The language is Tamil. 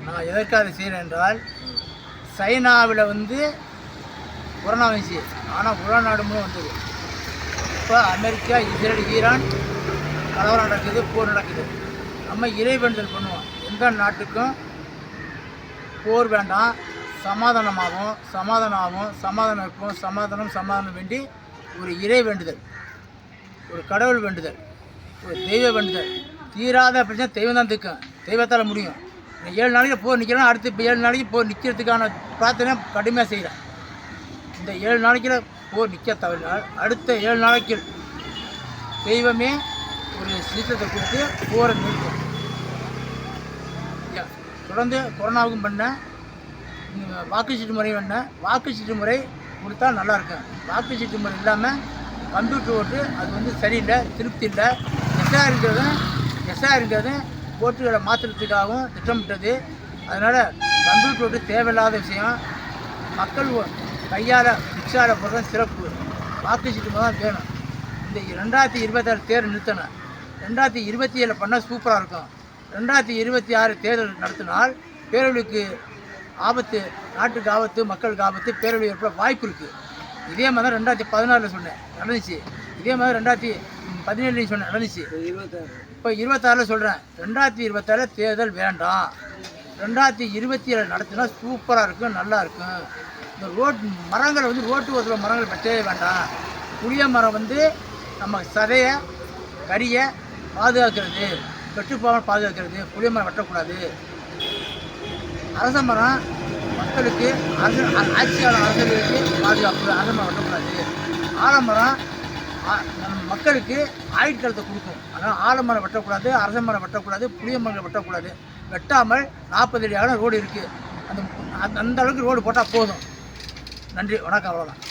நான் எதற்காக செய்கிறேன் என்றால், சைனாவில் கொரோனா வந்துச்சு. ஆனால் உலக நாடு மூலம் வந்தது. இப்போ அமெரிக்கா, இஸ்ரேல், ஈரான் கலவரம் நடக்குது, போர் நடக்குது. நம்ம இறைவேண்டல் பண்ணுவோம். எந்த நாட்டுக்கும் போர் வேண்டாம், சமாதானம் இருப்போம், சமாதானம் வேண்டி ஒரு இறை வேண்டுதல், ஒரு கடவுள் வேண்டுதல், ஒரு தெய்வ வேண்டுதல். தீராத பிரச்சனை தெய்வம் தான் தீர்க்கும், தெய்வத்தால் முடியும். 7 நாளைக்கு போர் நிற்கிறேன், அடுத்து இப்போ 7 நாளைக்கு போர் நிற்கிறதுக்கான பிரார்த்தனை கடுமையாக செய்கிறேன். இந்த 7 நாளைக்கு போர் நிற்க தவறினால் அடுத்த 7 நாளைக்கு தெய்வமே ஒரு சீற்றத்தை கொடுத்து போரை நிறுத்தும். தொடர்ந்து கொரோனாவுக்கும் பண்ணேன், வாக்குச்சீட்டு முறை பண்ணேன். வாக்குச்சீட்டு முறை கொடுத்தா நல்லாயிருக்கும். வாக்குச்சீட்டு முறை இல்லாமல் கம்ப்யூட்டர் ஓட்டு அது சரியில்லை, திருப்தி இல்லை. எஸ்ஆர் இருக்கிறது ஓட்டுகளை மாற்றுறதுக்காகவும் திட்டமிட்டது. அதனால் கம்ப்யூட்டர் ஓட்டு தேவையில்லாத விஷயம். மக்கள் கையால் ரிக்ஷாவில் போடுறது சிறப்பு. வாக்குச்சீட்டு தான் வேணும். இந்த 2026 தேர்தல் நிறுத்தணும். 2027 பண்ணால் சூப்பராக இருக்கும். 2026 தேர்தல் நடத்தினால் பேரழிவுக்கு ஆபத்து, நாட்டுக்கு ஆபத்து, மக்களுக்கு ஆபத்து, பேரழிவு ஏற்பட வாய்ப்பு இருக்குது. இதே மாதிரி தான் 2016 சொன்னேன், நடந்துச்சு. இதே மாதிரி 2017 சொன்னேன், நடந்துச்சு. இப்போ 26 சொல்கிறேன். 2026 தேர்தல் வேண்டாம். 2027 நடத்தினா சூப்பராக இருக்கும், நல்லா இருக்கும். இந்த மரங்களை ரோட்டு ஓரத்தில் மரங்கள் வெட்டவே வேண்டாம். புளிய மரம் நம்ம சதையை கறியை பாதுகாக்கிறது, கெட்டுப்போகாமல் பாதுகாக்கிறது. புளிய மரம் வெட்டக்கூடாது. அரச மரம் மக்களுக்கு ஆட்சியாளர் அரசர்களுக்கு பாதுகாப்பு, அரச மரம் வெட்டக்கூடாது. ஆலமரம் மக்களுக்கு ஆயுட்காலத்தை கொடுக்கும். அதனால் ஆலமரம் வெட்டக்கூடாது, அரச மரம் வெட்டக்கூடாது, புளிய மரங்கள் வெட்டக்கூடாது. வெட்டாமல் 40 அடி அகலம் ரோடு இருக்குது. அந்த அளவுக்கு ரோடு போட்டால் போதும். நன்றி, வணக்கம், அவ்வளோதான்.